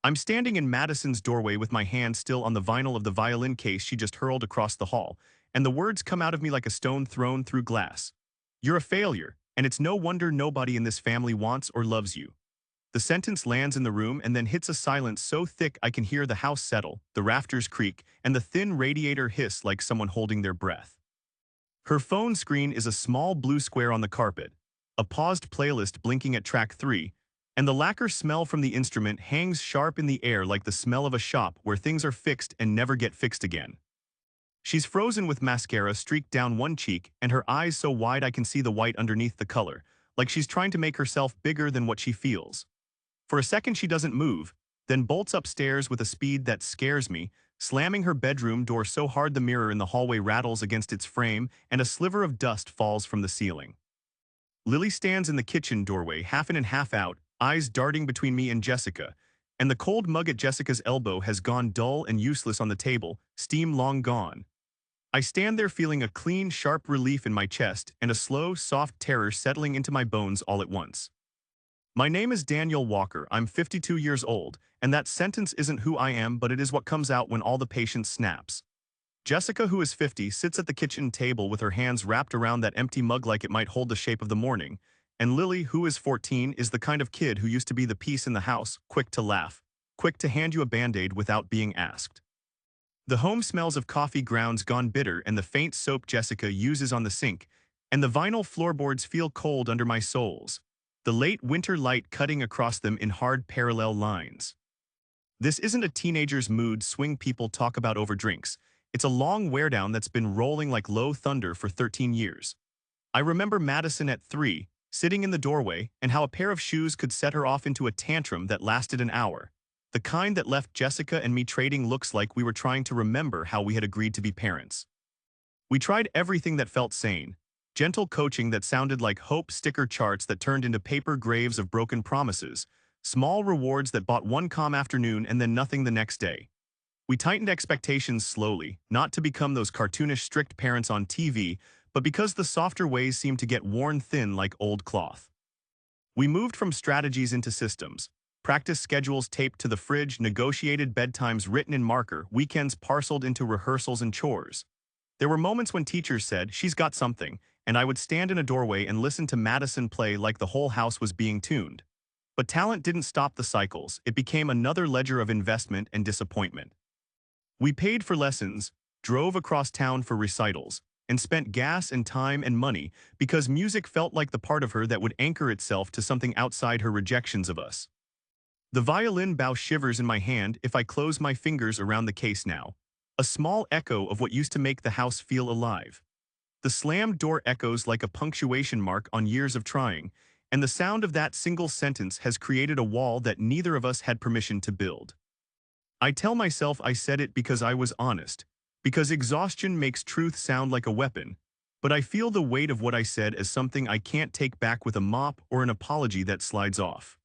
I'm standing in Madison's doorway with my hand still on the vinyl of the violin case she just hurled across the hall, and the words come out of me like a stone thrown through glass. You're a failure, and it's no wonder nobody in this family wants or loves you. The sentence lands in the room and then hits a silence so thick I can hear the house settle, the rafters creak, and the thin radiator hiss like someone holding their breath. Her phone screen is a small blue square on the carpet, a paused playlist blinking at track 3, and the lacquer smell from the instrument hangs sharp in the air like the smell of a shop where things are fixed and never get fixed again. She's frozen with mascara streaked down one cheek and her eyes so wide I can see the white underneath the color, like she's trying to make herself bigger than what she feels. For a second she doesn't move, then bolts upstairs with a speed that scares me, slamming her bedroom door so hard the mirror in the hallway rattles against its frame and a sliver of dust falls from the ceiling. Lily stands in the kitchen doorway, half in and half out, eyes darting between me and Jessica, and the cold mug at Jessica's elbow has gone dull and useless on the table, steam long gone. I stand there feeling a clean, sharp relief in my chest and a slow, soft terror settling into my bones all at once. My name is Daniel Walker, I'm 52 years old, and that sentence isn't who I am, but it is what comes out when all the patience snaps. Jessica, who is 50, sits at the kitchen table with her hands wrapped around that empty mug like it might hold the shape of the morning, and Lily, who is 14, is the kind of kid who used to be the peace in the house, quick to laugh, quick to hand you a Band-Aid without being asked. The home smells of coffee grounds gone bitter and the faint soap Jessica uses on the sink, and the vinyl floorboards feel cold under my soles, the late winter light cutting across them in hard parallel lines. This isn't a teenager's mood swing people talk about over drinks. It's a long wear-down that's been rolling like low thunder for 13 years. I remember Madison at 3, sitting in the doorway, and how a pair of shoes could set her off into a tantrum that lasted an hour. The kind that left Jessica and me trading looks like we were trying to remember how we had agreed to be parents. We tried everything that felt sane. Gentle coaching that sounded like hope sticker charts that turned into paper graves of broken promises. Small rewards that bought one calm afternoon and then nothing the next day. We tightened expectations slowly, not to become those cartoonish strict parents on TV, but because the softer ways seemed to get worn thin like old cloth. We moved from strategies into systems. Practice schedules taped to the fridge, negotiated bedtimes written in marker, weekends parceled into rehearsals and chores. There were moments when teachers said, "She's got something," and I would stand in a doorway and listen to Madison play like the whole house was being tuned. But talent didn't stop the cycles, it became another ledger of investment and disappointment. We paid for lessons, drove across town for recitals, and spent gas and time and money because music felt like the part of her that would anchor itself to something outside her rejections of us. The violin bow shivers in my hand if I close my fingers around the case now, a small echo of what used to make the house feel alive. The slammed door echoes like a punctuation mark on years of trying, and the sound of that single sentence has created a wall that neither of us had permission to build. I tell myself I said it because I was honest, because exhaustion makes truth sound like a weapon, but I feel the weight of what I said as something I can't take back with a mop or an apology that slides off.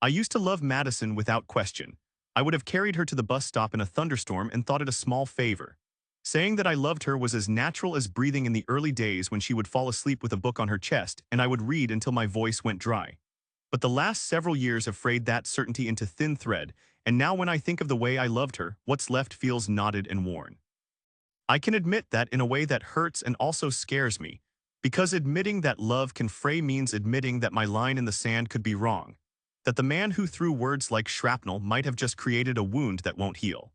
I used to love Madison without question. I would have carried her to the bus stop in a thunderstorm and thought it a small favor. Saying that I loved her was as natural as breathing in the early days when she would fall asleep with a book on her chest and I would read until my voice went dry. But the last several years have frayed that certainty into thin thread, and now when I think of the way I loved her, what's left feels knotted and worn. I can admit that in a way that hurts and also scares me, because admitting that love can fray means admitting that my line in the sand could be wrong, that the man who threw words like shrapnel might have just created a wound that won't heal.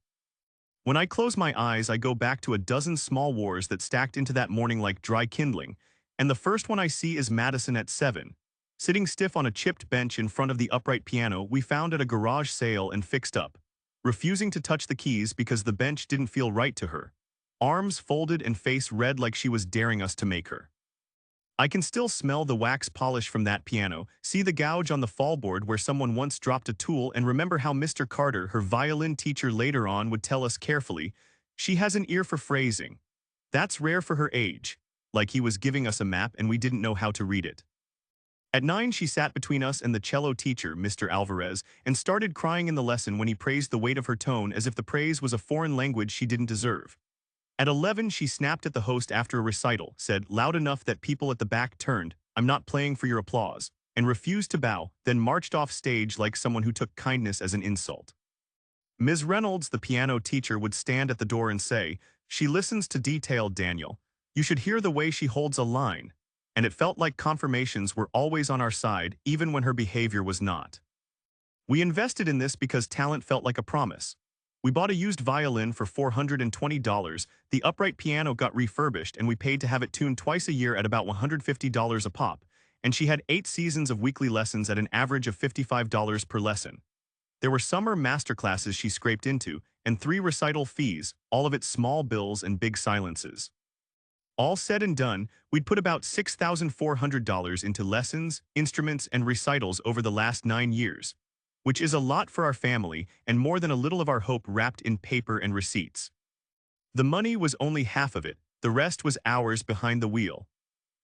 When I close my eyes, I go back to a dozen small wars that stacked into that morning like dry kindling, and the first one I see is Madison at 7, sitting stiff on a chipped bench in front of the upright piano we found at a garage sale and fixed up, refusing to touch the keys because the bench didn't feel right to her, arms folded and face red like she was daring us to make her. I can still smell the wax polish from that piano, see the gouge on the fallboard where someone once dropped a tool, and remember how Mr. Carter, her violin teacher later on, would tell us carefully, "She has an ear for phrasing. That's rare for her age," like he was giving us a map and we didn't know how to read it. At 9, she sat between us and the cello teacher, Mr. Alvarez, and started crying in the lesson when he praised the weight of her tone as if the praise was a foreign language she didn't deserve. At 11, she snapped at the host after a recital, said loud enough that people at the back turned, "I'm not playing for your applause," and refused to bow, then marched off stage like someone who took kindness as an insult. Ms. Reynolds, the piano teacher, would stand at the door and say, "She listens to detail, Daniel. You should hear the way she holds a line." And it felt like confirmations were always on our side, even when her behavior was not. We invested in this because talent felt like a promise. We bought a used violin for $420, the upright piano got refurbished, and we paid to have it tuned twice a year at about $150 a pop, and she had 8 seasons of weekly lessons at an average of $55 per lesson. There were summer masterclasses she scraped into, and 3 recital fees, all of it small bills and big silences. All said and done, we'd put about $6,400 into lessons, instruments, and recitals over the last 9 years, which is a lot for our family and more than a little of our hope wrapped in paper and receipts. The money was only half of it, the rest was hours behind the wheel.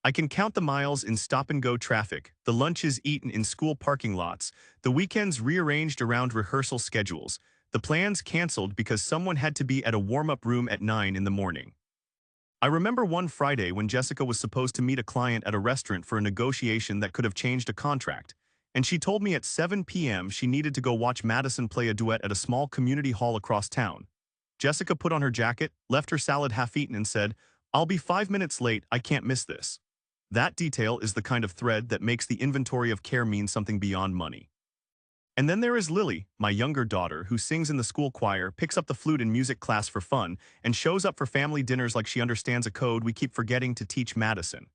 I can count the miles in stop-and-go traffic, the lunches eaten in school parking lots, the weekends rearranged around rehearsal schedules, the plans canceled because someone had to be at a warm-up room at 9 in the morning. I remember one Friday when Jessica was supposed to meet a client at a restaurant for a negotiation that could have changed a contract, and she told me at 7 p.m. she needed to go watch Madison play a duet at a small community hall across town. Jessica put on her jacket, left her salad half-eaten, and said, "I'll be 5 minutes late, I can't miss this." That detail is the kind of thread that makes the inventory of care mean something beyond money. And then there is Lily, my younger daughter, who sings in the school choir, picks up the flute in music class for fun, and shows up for family dinners like she understands a code we keep forgetting to teach Madison.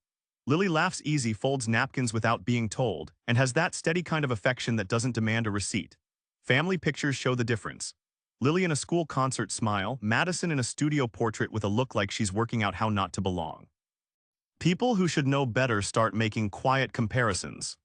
Lily laughs easy, folds napkins without being told, and has that steady kind of affection that doesn't demand a receipt. Family pictures show the difference. Lily in a school concert smile, Madison in a studio portrait with a look like she's working out how not to belong. People who should know better start making quiet comparisons.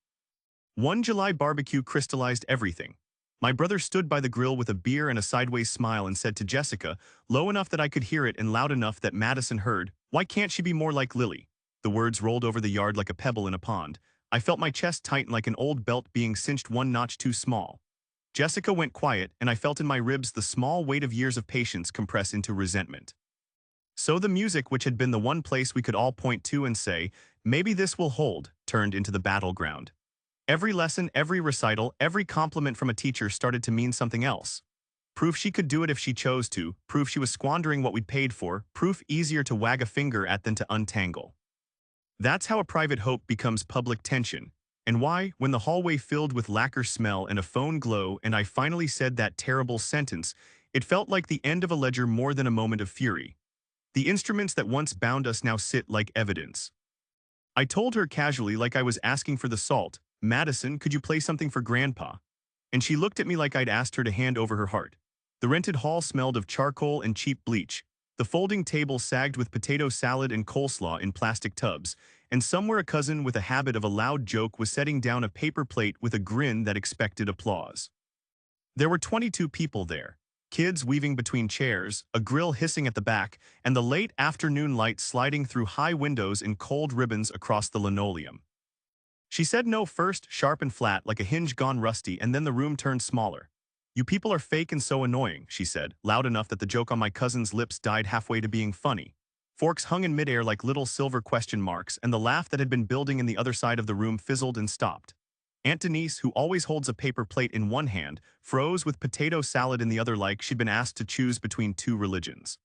One July barbecue crystallized everything. My brother stood by the grill with a beer and a sideways smile and said to Jessica, low enough that I could hear it and loud enough that Madison heard, "Why can't she be more like Lily?" The words rolled over the yard like a pebble in a pond. I felt my chest tighten like an old belt being cinched one notch too small. Jessica went quiet, and I felt in my ribs the small weight of years of patience compress into resentment. So the music, which had been the one place we could all point to and say, "Maybe this will hold," turned into the battleground. Every lesson, every recital, every compliment from a teacher started to mean something else. Proof she could do it if she chose to, proof she was squandering what we'd paid for, proof easier to wag a finger at than to untangle. That's how a private hope becomes public tension, and why, when the hallway filled with lacquer smell and a phone glow and I finally said that terrible sentence, it felt like the end of a ledger more than a moment of fury. The instruments that once bound us now sit like evidence. I told her casually, like I was asking for the salt, "Madison, could you play something for Grandpa?" And she looked at me like I'd asked her to hand over her heart. The rented hall smelled of charcoal and cheap bleach. The folding table sagged with potato salad and coleslaw in plastic tubs, and somewhere a cousin with a habit of a loud joke was setting down a paper plate with a grin that expected applause. There were 22 people there. Kids weaving between chairs, a grill hissing at the back, and the late afternoon light sliding through high windows in cold ribbons across the linoleum. She said no first, sharp and flat, like a hinge gone rusty, and then the room turned smaller. "You people are fake and so annoying," she said, loud enough that the joke on my cousin's lips died halfway to being funny. Forks hung in midair like little silver question marks, and the laugh that had been building in the other side of the room fizzled and stopped. Aunt Denise, who always holds a paper plate in one hand, froze with potato salad in the other like she'd been asked to choose between 2 religions.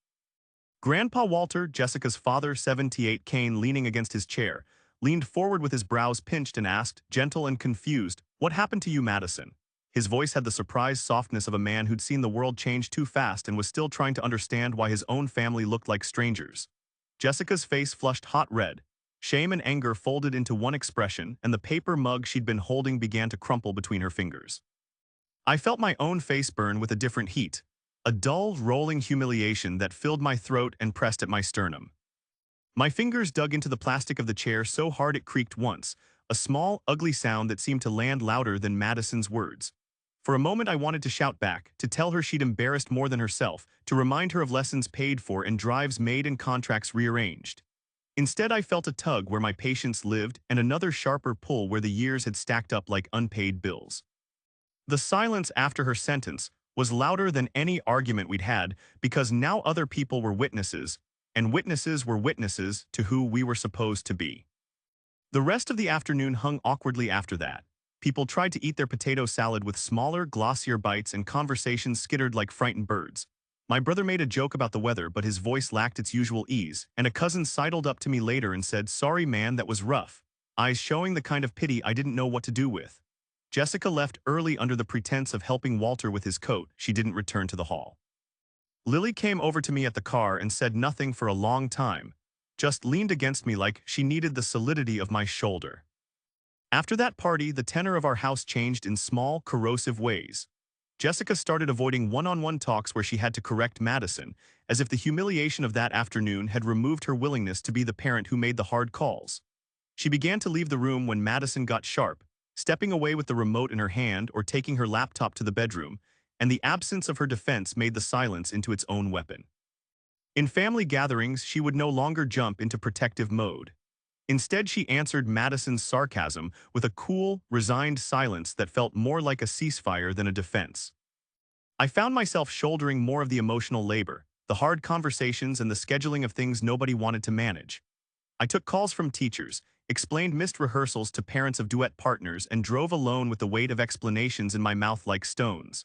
Grandpa Walter, Jessica's father, 78, Kane, leaning against his chair, leaned forward with his brows pinched and asked, gentle and confused, "What happened to you, Madison?" His voice had the surprised softness of a man who'd seen the world change too fast and was still trying to understand why his own family looked like strangers. Jessica's face flushed hot red. Shame and anger folded into one expression, and the paper mug she'd been holding began to crumple between her fingers. I felt my own face burn with a different heat, a dull, rolling humiliation that filled my throat and pressed at my sternum. My fingers dug into the plastic of the chair so hard it creaked once, a small, ugly sound that seemed to land louder than Madison's words. For a moment I wanted to shout back, to tell her she'd embarrassed more than herself, to remind her of lessons paid for and drives made and contracts rearranged. Instead, I felt a tug where my patience lived and another sharper pull where the years had stacked up like unpaid bills. The silence after her sentence was louder than any argument we'd had because now other people were witnesses, and witnesses were witnesses to who we were supposed to be. The rest of the afternoon hung awkwardly after that. People tried to eat their potato salad with smaller, glossier bites and conversations skittered like frightened birds. My brother made a joke about the weather, but his voice lacked its usual ease, and a cousin sidled up to me later and said, "Sorry man, that was rough," eyes showing the kind of pity I didn't know what to do with. Jessica left early under the pretense of helping Walter with his coat. She didn't return to the hall. Lily came over to me at the car and said nothing for a long time, just leaned against me like she needed the solidity of my shoulder. After that party, the tenor of our house changed in small, corrosive ways. Jessica started avoiding one-on-one talks where she had to correct Madison, as if the humiliation of that afternoon had removed her willingness to be the parent who made the hard calls. She began to leave the room when Madison got sharp, stepping away with the remote in her hand or taking her laptop to the bedroom, and the absence of her defense made the silence into its own weapon. In family gatherings, she would no longer jump into protective mode. Instead, she answered Madison's sarcasm with a cool, resigned silence that felt more like a ceasefire than a defense. I found myself shouldering more of the emotional labor, the hard conversations and the scheduling of things nobody wanted to manage. I took calls from teachers, explained missed rehearsals to parents of duet partners, and drove alone with the weight of explanations in my mouth like stones.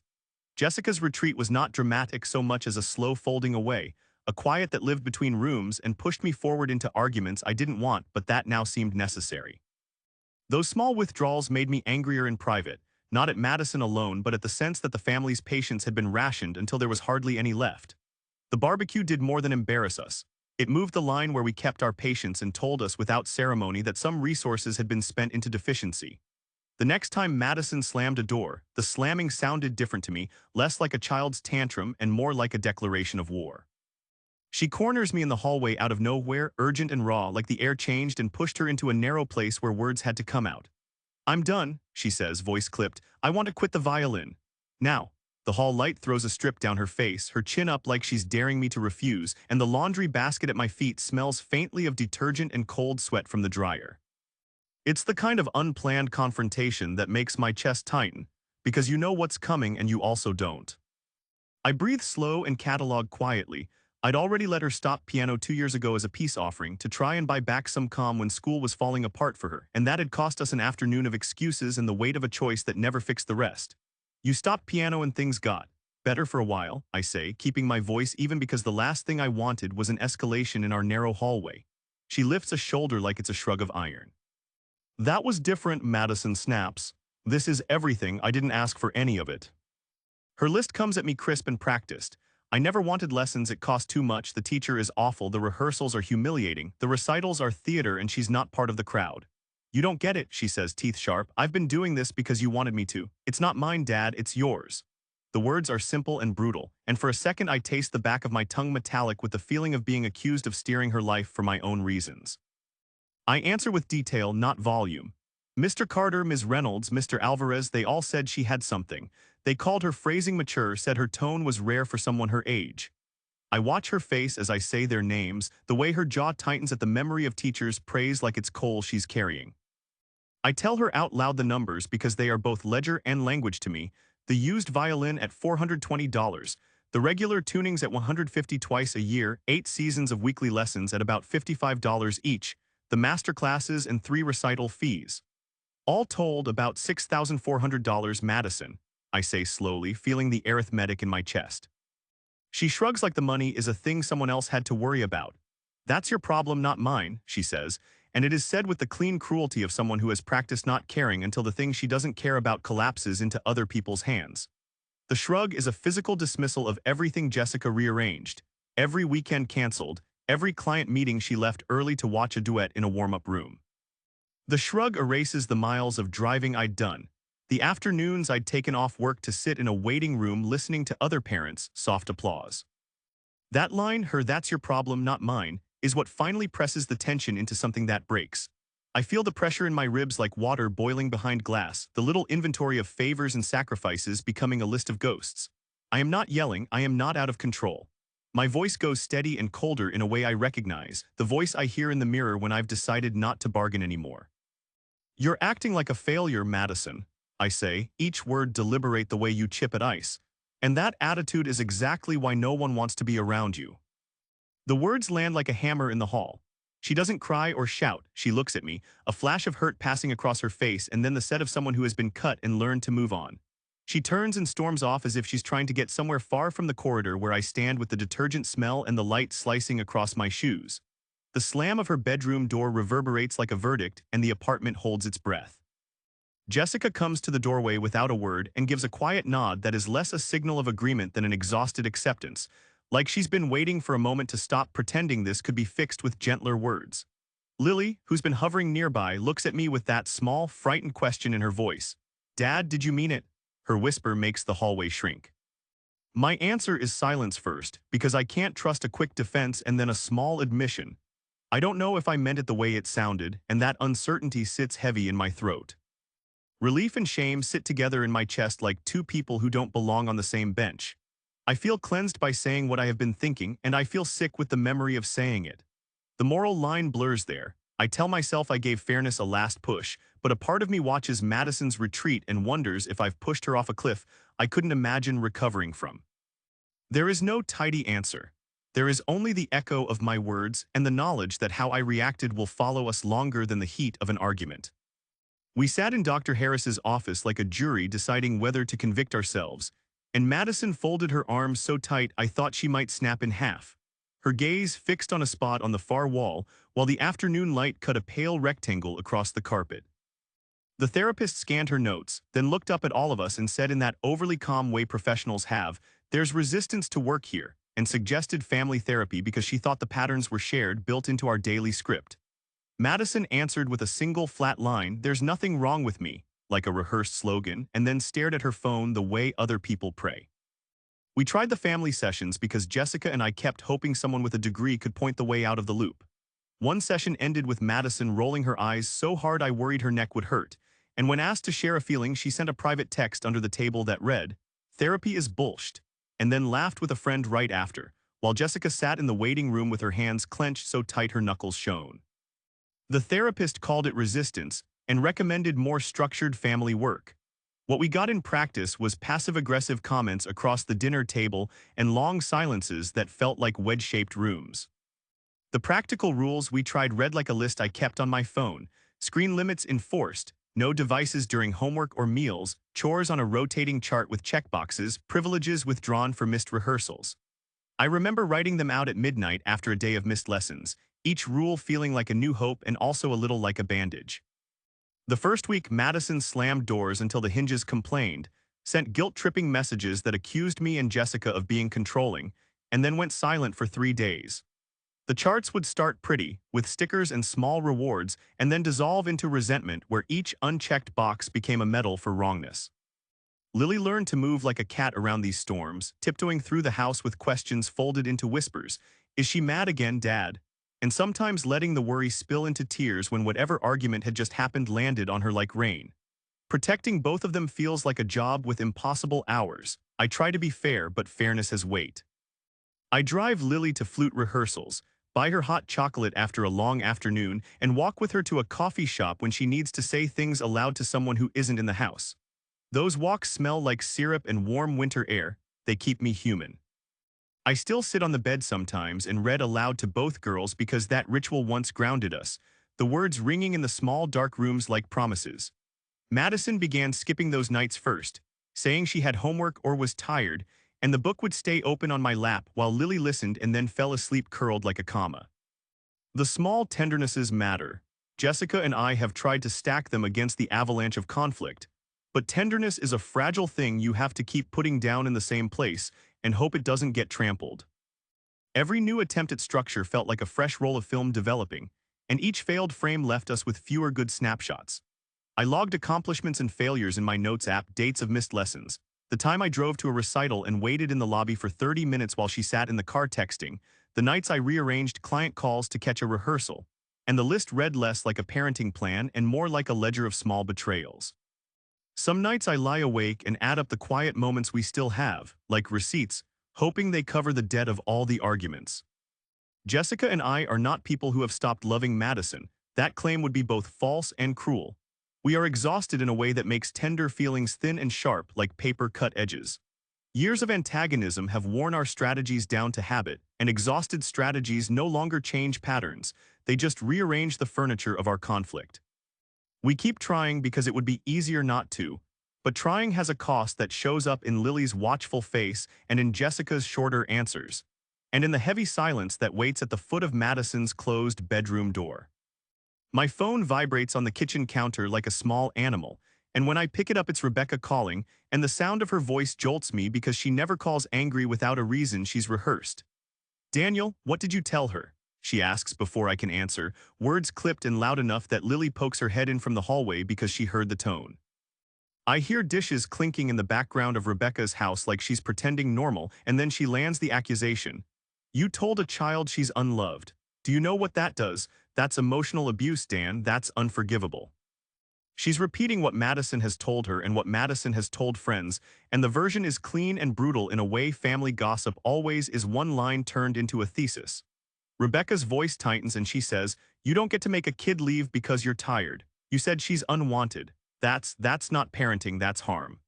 Jessica's retreat was not dramatic so much as a slow folding away, a quiet that lived between rooms and pushed me forward into arguments I didn't want but that now seemed necessary. Those small withdrawals made me angrier in private, not at Madison alone but at the sense that the family's patience had been rationed until there was hardly any left. The barbecue did more than embarrass us. It moved the line where we kept our patience and told us without ceremony that some resources had been spent into deficiency. The next time Madison slammed a door, the slamming sounded different to me, less like a child's tantrum and more like a declaration of war. She corners me in the hallway out of nowhere, urgent and raw, like the air changed and pushed her into a narrow place where words had to come out. "I'm done," she says, voice clipped. "I want to quit the violin. Now." The hall light throws a strip down her face, her chin up like she's daring me to refuse, and the laundry basket at my feet smells faintly of detergent and cold sweat from the dryer. It's the kind of unplanned confrontation that makes my chest tighten, because you know what's coming and you also don't. I breathe slow and catalog quietly. I'd already let her stop piano 2 years ago as a peace offering to try and buy back some calm when school was falling apart for her, and that had cost us an afternoon of excuses and the weight of a choice that never fixed the rest. You stopped piano and things got better for a while, I say, keeping my voice even because the last thing I wanted was an escalation in our narrow hallway. She lifts a shoulder like it's a shrug of iron. "That was different," Madison snaps. "This is everything. I didn't ask for any of it." Her list comes at me crisp and practiced. "I never wanted lessons, it cost too much, the teacher is awful, the rehearsals are humiliating, the recitals are theater and she's not part of the crowd." "You don't get it," she says, teeth sharp. "I've been doing this because you wanted me to. It's not mine, Dad, it's yours." The words are simple and brutal, and for a second I taste the back of my tongue metallic with the feeling of being accused of steering her life for my own reasons. I answer with detail, not volume. Mr. Carter, Ms. Reynolds, Mr. Alvarez, they all said she had something. They called her phrasing mature, said her tone was rare for someone her age. I watch her face as I say their names, the way her jaw tightens at the memory of teachers' praise like it's coal she's carrying. I tell her out loud the numbers because they are both ledger and language to me. The used violin at $420, the regular tunings at $150 twice a year, 8 seasons of weekly lessons at about $55 each, the master classes and 3 recital fees. All told, about $6,400, Madison, I say slowly, feeling the arithmetic in my chest. She shrugs like the money is a thing someone else had to worry about. "That's your problem, not mine," she says, and it is said with the clean cruelty of someone who has practiced not caring until the thing she doesn't care about collapses into other people's hands. The shrug is a physical dismissal of everything Jessica rearranged, every weekend canceled, every client meeting she left early to watch a duet in a warm-up room. The shrug erases the miles of driving I'd done, the afternoons I'd taken off work to sit in a waiting room listening to other parents' soft applause. That line, her "that's your problem, not mine," is what finally presses the tension into something that breaks. I feel the pressure in my ribs like water boiling behind glass, the little inventory of favors and sacrifices becoming a list of ghosts. I am not yelling, I am not out of control. My voice goes steady and colder in a way I recognize, the voice I hear in the mirror when I've decided not to bargain anymore. "You're acting like a failure, Madison," I say, each word deliberate the way you chip at ice. "And that attitude is exactly why no one wants to be around you." The words land like a hammer in the hall. She doesn't cry or shout, she looks at me, a flash of hurt passing across her face and then the set of someone who has been cut and learned to move on. She turns and storms off as if she's trying to get somewhere far from the corridor where I stand with the detergent smell and the light slicing across my shoes. The slam of her bedroom door reverberates like a verdict and the apartment holds its breath. Jessica comes to the doorway without a word and gives a quiet nod that is less a signal of agreement than an exhausted acceptance, like she's been waiting for a moment to stop pretending this could be fixed with gentler words. Lily, who's been hovering nearby, looks at me with that small, frightened question in her voice. "Dad, did you mean it?" Her whisper makes the hallway shrink. My answer is silence first, because I can't trust a quick defense and then a small admission. I don't know if I meant it the way it sounded, and that uncertainty sits heavy in my throat. Relief and shame sit together in my chest like two people who don't belong on the same bench. I feel cleansed by saying what I have been thinking, and I feel sick with the memory of saying it. The moral line blurs there. I tell myself I gave fairness a last push, but a part of me watches Madison's retreat and wonders if I've pushed her off a cliff I couldn't imagine recovering from. There is no tidy answer. There is only the echo of my words and the knowledge that how I reacted will follow us longer than the heat of an argument. We sat in Dr. Harris's office like a jury deciding whether to convict ourselves, and Madison folded her arms so tight I thought she might snap in half. Her gaze fixed on a spot on the far wall, while the afternoon light cut a pale rectangle across the carpet. The therapist scanned her notes, then looked up at all of us and said in that overly calm way professionals have, "There's resistance to work here," and suggested family therapy because she thought the patterns were shared, built into our daily script. Madison answered with a single flat line, "There's nothing wrong with me," like a rehearsed slogan, and then stared at her phone the way other people pray. We tried the family sessions because Jessica and I kept hoping someone with a degree could point the way out of the loop. One session ended with Madison rolling her eyes so hard I worried her neck would hurt, and when asked to share a feeling, she sent a private text under the table that read, "Therapy is bullshit," and then laughed with a friend right after, while Jessica sat in the waiting room with her hands clenched so tight her knuckles shone. The therapist called it resistance and recommended more structured family work. What we got in practice was passive-aggressive comments across the dinner table and long silences that felt like wedge-shaped rooms. The practical rules we tried read like a list I kept on my phone: screen limits enforced, no devices during homework or meals, chores on a rotating chart with checkboxes, privileges withdrawn for missed rehearsals. I remember writing them out at midnight after a day of missed lessons, each rule feeling like a new hope and also a little like a bandage. The first week, Madison slammed doors until the hinges complained, sent guilt-tripping messages that accused me and Jessica of being controlling, and then went silent for 3 days. The charts would start pretty, with stickers and small rewards, and then dissolve into resentment where each unchecked box became a medal for wrongness. Lily learned to move like a cat around these storms, tiptoeing through the house with questions folded into whispers. "Is she mad again, Dad?" And sometimes letting the worry spill into tears when whatever argument had just happened landed on her like rain. Protecting both of them feels like a job with impossible hours. I try to be fair, but fairness has weight. I drive Lily to flute rehearsals, buy her hot chocolate after a long afternoon, and walk with her to a coffee shop when she needs to say things aloud to someone who isn't in the house. Those walks smell like syrup and warm winter air. They keep me human. I still sit on the bed sometimes and read aloud to both girls because that ritual once grounded us, the words ringing in the small dark rooms like promises. Madison began skipping those nights first, saying she had homework or was tired, and the book would stay open on my lap while Lily listened and then fell asleep curled like a comma. The small tendernesses matter. Jessica and I have tried to stack them against the avalanche of conflict, but tenderness is a fragile thing you have to keep putting down in the same place and hope it doesn't get trampled. Every new attempt at structure felt like a fresh roll of film developing, and each failed frame left us with fewer good snapshots. I logged accomplishments and failures in my notes app, dates of missed lessons, the time I drove to a recital and waited in the lobby for 30 minutes while she sat in the car texting, the nights I rearranged client calls to catch a rehearsal, and the list read less like a parenting plan and more like a ledger of small betrayals. Some nights I lie awake and add up the quiet moments we still have, like receipts, hoping they cover the debt of all the arguments. Jessica and I are not people who have stopped loving Madison. That claim would be both false and cruel. We are exhausted in a way that makes tender feelings thin and sharp like paper cut edges. Years of antagonism have worn our strategies down to habit, and exhausted strategies no longer change patterns, they just rearrange the furniture of our conflict. We keep trying because it would be easier not to, but trying has a cost that shows up in Lily's watchful face and in Jessica's shorter answers, and in the heavy silence that waits at the foot of Madison's closed bedroom door. My phone vibrates on the kitchen counter like a small animal, and when I pick it up it's Rebecca calling, and the sound of her voice jolts me because she never calls angry without a reason she's rehearsed. "Daniel, what did you tell her?" she asks before I can answer, words clipped and loud enough that Lily pokes her head in from the hallway because she heard the tone. I hear dishes clinking in the background of Rebecca's house like she's pretending normal, and then she lands the accusation. "You told a child she's unloved. Do you know what that does? That's emotional abuse, Dan. That's unforgivable." She's repeating what Madison has told her and what Madison has told friends, and the version is clean and brutal in a way family gossip always is, one line turned into a thesis. Rebecca's voice tightens and she says, "You don't get to make a kid leave because you're tired. You said she's unwanted. That's not parenting, that's harm."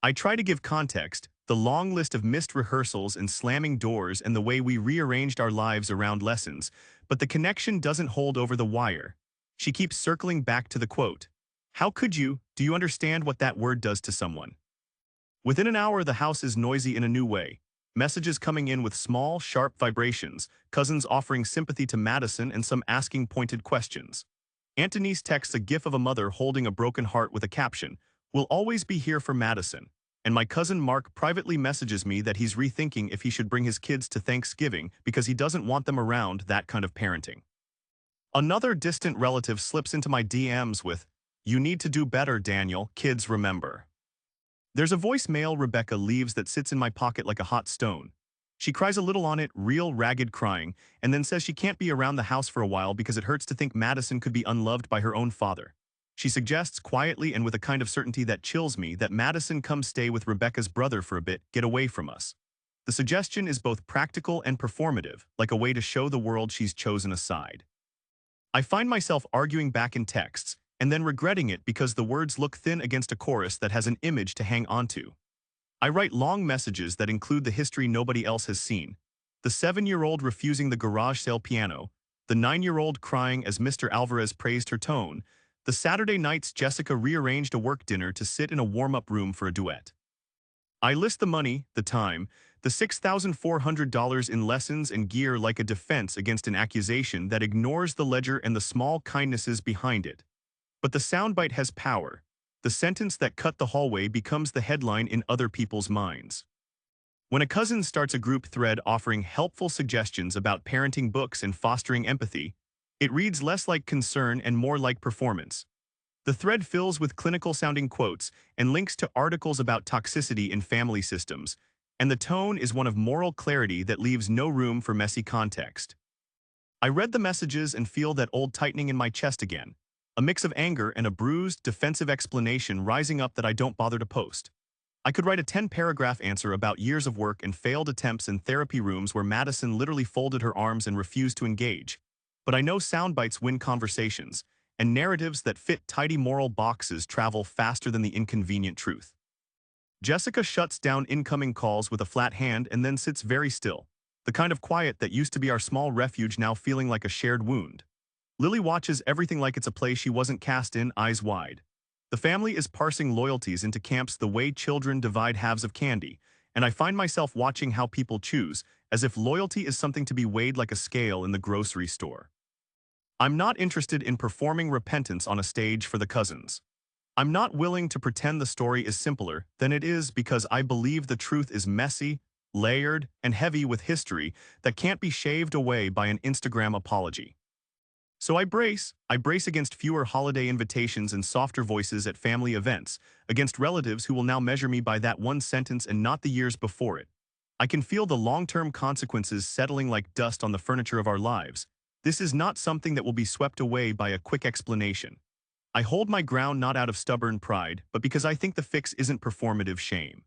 I try to give context, the long list of missed rehearsals and slamming doors and the way we rearranged our lives around lessons, but the connection doesn't hold over the wire. She keeps circling back to the quote. "How could you? Do you understand what that word does to someone?" Within an hour, the house is noisy in a new way. Messages coming in with small, sharp vibrations, cousins offering sympathy to Madison and some asking pointed questions. Antonice texts a gif of a mother holding a broken heart with a caption, "We'll always be here for Madison." And my cousin Mark privately messages me that he's rethinking if he should bring his kids to Thanksgiving because he doesn't want them around that kind of parenting. Another distant relative slips into my DMs with, "You need to do better, Daniel, kids remember." There's a voicemail Rebecca leaves that sits in my pocket like a hot stone. She cries a little on it, real ragged crying, and then says she can't be around the house for a while because it hurts to think Madison could be unloved by her own father. She suggests quietly and with a kind of certainty that chills me that Madison come stay with Rebecca's brother for a bit, get away from us. The suggestion is both practical and performative, like a way to show the world she's chosen a side. I find myself arguing back in texts, and then regretting it because the words look thin against a chorus that has an image to hang onto. I write long messages that include the history nobody else has seen. The 7-year-old refusing the garage sale piano, the 9-year-old crying as Mr. Alvarez praised her tone, the Saturday nights Jessica rearranged a work dinner to sit in a warm-up room for a duet. I list the money, the time, the $6,400 in lessons and gear like a defense against an accusation that ignores the ledger and the small kindnesses behind it. But the soundbite has power. The sentence that cut the hallway becomes the headline in other people's minds. When a cousin starts a group thread offering helpful suggestions about parenting books and fostering empathy, it reads less like concern and more like performance. The thread fills with clinical-sounding quotes and links to articles about toxicity in family systems, and the tone is one of moral clarity that leaves no room for messy context. I read the messages and feel that old tightening in my chest again. A mix of anger and a bruised, defensive explanation rising up that I don't bother to post. I could write a 10-paragraph answer about years of work and failed attempts in therapy rooms where Madison literally folded her arms and refused to engage. But I know soundbites win conversations, and narratives that fit tidy moral boxes travel faster than the inconvenient truth. Jessica shuts down incoming calls with a flat hand and then sits very still, the kind of quiet that used to be our small refuge now feeling like a shared wound. Lily watches everything like it's a play she wasn't cast in, eyes wide. The family is parsing loyalties into camps the way children divide halves of candy, and I find myself watching how people choose, as if loyalty is something to be weighed like a scale in the grocery store. I'm not interested in performing repentance on a stage for the cousins. I'm not willing to pretend the story is simpler than it is because I believe the truth is messy, layered, and heavy with history that can't be shaved away by an Instagram apology. So I brace against fewer holiday invitations and softer voices at family events, against relatives who will now measure me by that one sentence and not the years before it. I can feel the long-term consequences settling like dust on the furniture of our lives. This is not something that will be swept away by a quick explanation. I hold my ground not out of stubborn pride, but because I think the fix isn't performative shame.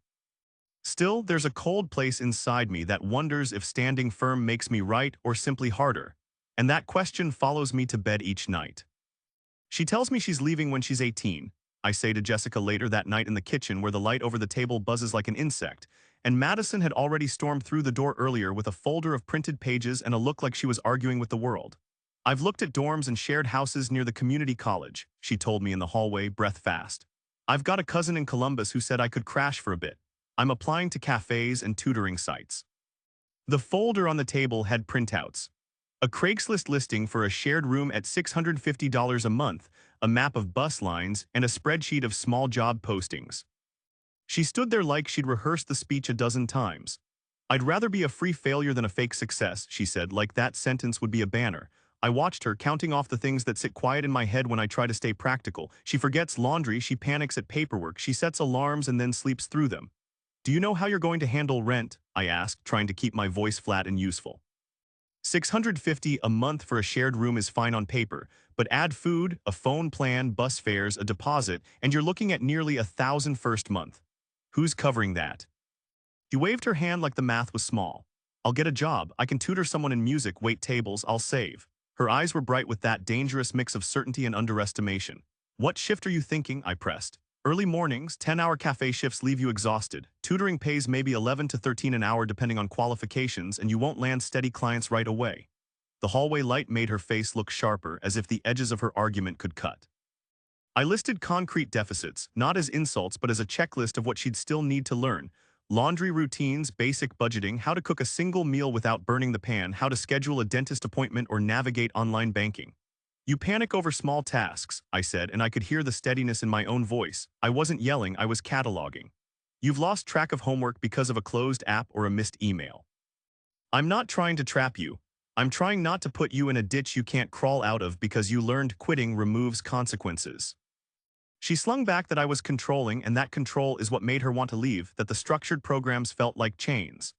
Still, there's a cold place inside me that wonders if standing firm makes me right or simply harder. And that question follows me to bed each night. She tells me she's leaving when she's 18, I say to Jessica later that night in the kitchen where the light over the table buzzes like an insect, and Madison had already stormed through the door earlier with a folder of printed pages and a look like she was arguing with the world. "I've looked at dorms and shared houses near the community college," she told me in the hallway, breath fast. "I've got a cousin in Columbus who said I could crash for a bit. I'm applying to cafes and tutoring sites." The folder on the table had printouts. A Craigslist listing for a shared room at $650 a month, a map of bus lines, and a spreadsheet of small job postings. She stood there like she'd rehearsed the speech a dozen times. "I'd rather be a free failure than a fake success," she said, like that sentence would be a banner. I watched her, counting off the things that sit quiet in my head when I try to stay practical. She forgets laundry, she panics at paperwork, she sets alarms and then sleeps through them. "Do you know how you're going to handle rent?" I asked, trying to keep my voice flat and useful. $650 a month for a shared room is fine on paper, but add food, a phone plan, bus fares, a deposit, and you're looking at nearly $1,000 first month. Who's covering that? She waved her hand like the math was small. "I'll get a job, I can tutor someone in music, wait tables, I'll save." Her eyes were bright with that dangerous mix of certainty and underestimation. "What shift are you thinking?" I pressed. "Early mornings, 10-hour cafe shifts leave you exhausted. Tutoring pays maybe 11 to 13 an hour depending on qualifications, and you won't land steady clients right away." The hallway light made her face look sharper, as if the edges of her argument could cut. I listed concrete deficits, not as insults but as a checklist of what she'd still need to learn. Laundry routines, basic budgeting, how to cook a single meal without burning the pan, how to schedule a dentist appointment or navigate online banking. "You panic over small tasks," I said, and I could hear the steadiness in my own voice. I wasn't yelling, I was cataloging. "You've lost track of homework because of a closed app or a missed email. I'm not trying to trap you. I'm trying not to put you in a ditch you can't crawl out of because you learned quitting removes consequences." She slung back that I was controlling, and that control is what made her want to leave, that the structured programs felt like chains.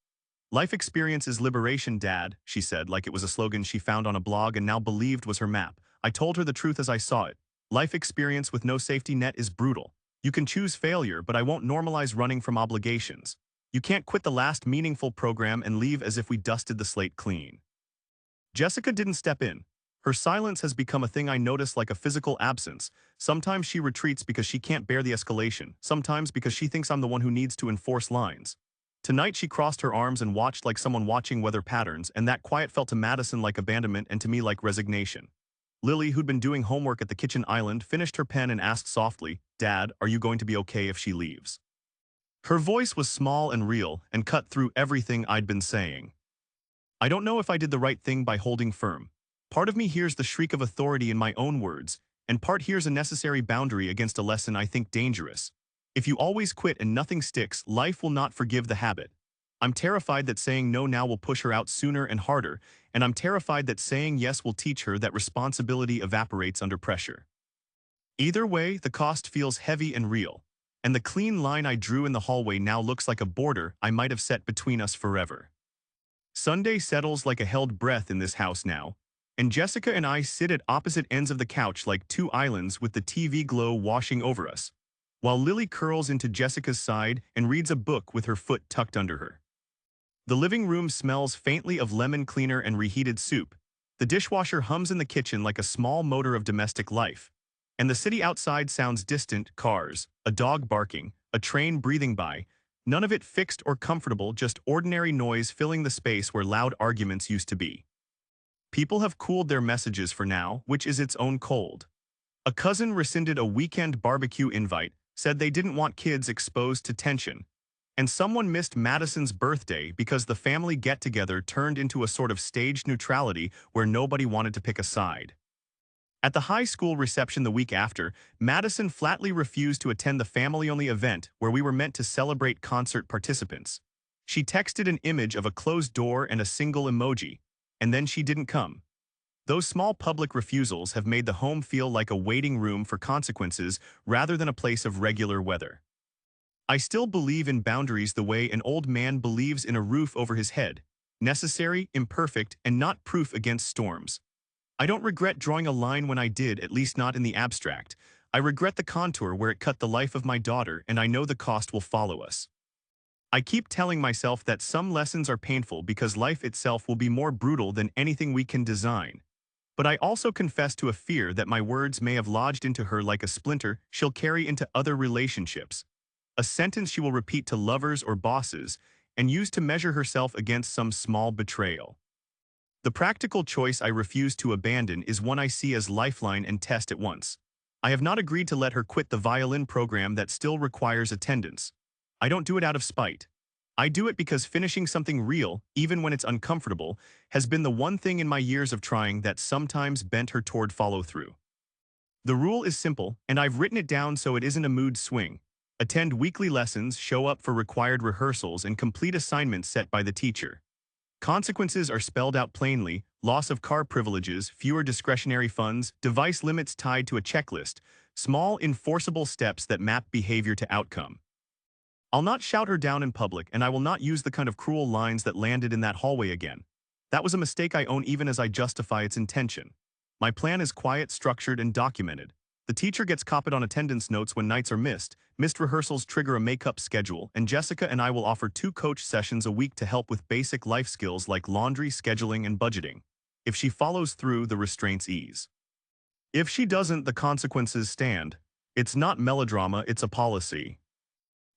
"Life experience is liberation, Dad," she said, like it was a slogan she found on a blog and now believed was her map. I told her the truth as I saw it. Life experience with no safety net is brutal. You can choose failure, but I won't normalize running from obligations. You can't quit the last meaningful program and leave as if we dusted the slate clean. Jessica didn't step in. Her silence has become a thing I notice, like a physical absence. Sometimes she retreats because she can't bear the escalation, sometimes because she thinks I'm the one who needs to enforce lines. Tonight she crossed her arms and watched like someone watching weather patterns, and that quiet felt to Madison like abandonment and to me like resignation. Lily, who'd been doing homework at the kitchen island, finished her pen and asked softly, "Dad, are you going to be okay if she leaves?" Her voice was small and real and cut through everything I'd been saying. I don't know if I did the right thing by holding firm. Part of me hears the shriek of authority in my own words, and part hears a necessary boundary against a lesson I think dangerous. If you always quit and nothing sticks, life will not forgive the habit. I'm terrified that saying no now will push her out sooner and harder, and I'm terrified that saying yes will teach her that responsibility evaporates under pressure. Either way, the cost feels heavy and real, and the clean line I drew in the hallway now looks like a border I might have set between us forever. Sunday settles like a held breath in this house now, and Jessica and I sit at opposite ends of the couch like two islands with the TV glow washing over us, while Lily curls into Jessica's side and reads a book with her foot tucked under her. The living room smells faintly of lemon cleaner and reheated soup. The dishwasher hums in the kitchen like a small motor of domestic life, and the city outside sounds distant: cars, a dog barking, a train breathing by, none of it fixed or comfortable, just ordinary noise filling the space where loud arguments used to be. People have cooled their messages for now, which is its own cold. A cousin rescinded a weekend barbecue invite, said they didn't want kids exposed to tension. And someone missed Madison's birthday because the family get-together turned into a sort of staged neutrality where nobody wanted to pick a side. At the high school reception the week after, Madison flatly refused to attend the family-only event where we were meant to celebrate concert participants. She texted an image of a closed door and a single emoji, and then she didn't come. Those small public refusals have made the home feel like a waiting room for consequences rather than a place of regular weather. I still believe in boundaries the way an old man believes in a roof over his head: necessary, imperfect, and not proof against storms. I don't regret drawing a line when I did, at least not in the abstract. I regret the contour where it cut the life of my daughter, and I know the cost will follow us. I keep telling myself that some lessons are painful because life itself will be more brutal than anything we can design. But I also confess to a fear that my words may have lodged into her like a splinter she'll carry into other relationships. a sentence she will repeat to lovers or bosses and use to measure herself against some small betrayal. The practical choice I refuse to abandon is one I see as lifeline and test at once. I have not agreed to let her quit the violin program that still requires attendance. I don't do it out of spite. I do it because finishing something real, even when it's uncomfortable, has been the one thing in my years of trying that sometimes bent her toward follow-through. The rule is simple, and I've written it down so it isn't a mood swing. Attend weekly lessons, show up for required rehearsals, and complete assignments set by the teacher. Consequences are spelled out plainly: loss of car privileges, fewer discretionary funds, device limits tied to a checklist, small enforceable steps that map behavior to outcome. I'll not shout her down in public, and I will not use the kind of cruel lines that landed in that hallway again. That was a mistake I own even as I justify its intention. My plan is quiet, structured, and documented. The teacher gets copied on attendance notes when nights are missed rehearsals trigger a makeup schedule, and Jessica and I will offer 2 coach sessions a week to help with basic life skills like laundry, scheduling, and budgeting. If she follows through, the restraints ease. If she doesn't, the consequences stand. It's not melodrama, it's a policy.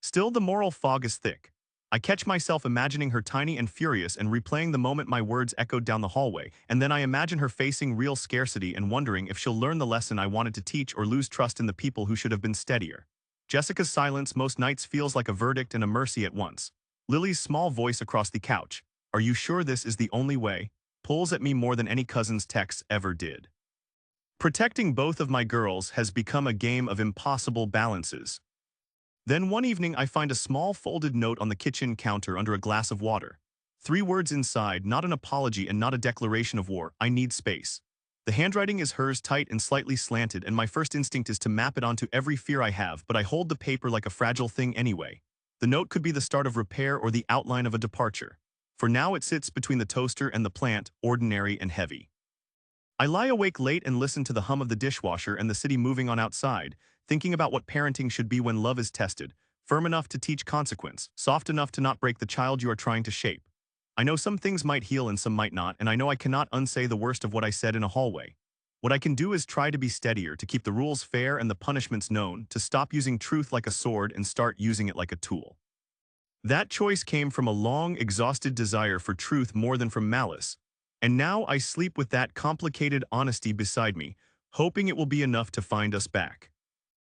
Still, the moral fog is thick. I catch myself imagining her tiny and furious and replaying the moment my words echoed down the hallway, and then I imagine her facing real scarcity and wondering if she'll learn the lesson I wanted to teach or lose trust in the people who should have been steadier. Jessica's silence most nights feels like a verdict and a mercy at once. Lily's small voice across the couch, "Are you sure this is the only way?" pulls at me more than any cousin's texts ever did. Protecting both of my girls has become a game of impossible balances. Then one evening I find a small folded note on the kitchen counter under a glass of water. 3 words inside, not an apology and not a declaration of war: "I need space." The handwriting is hers, tight and slightly slanted, and my first instinct is to map it onto every fear I have, but I hold the paper like a fragile thing anyway. The note could be the start of repair or the outline of a departure. For now it sits between the toaster and the plant, ordinary and heavy. I lie awake late and listen to the hum of the dishwasher and the city moving on outside, thinking about what parenting should be when love is tested, firm enough to teach consequence, soft enough to not break the child you are trying to shape. I know some things might heal and some might not, and I know I cannot unsay the worst of what I said in a hallway. What I can do is try to be steadier, to keep the rules fair and the punishments known, to stop using truth like a sword and start using it like a tool. That choice came from a long, exhausted desire for truth more than from malice. And now I sleep with that complicated honesty beside me, hoping it will be enough to find us back.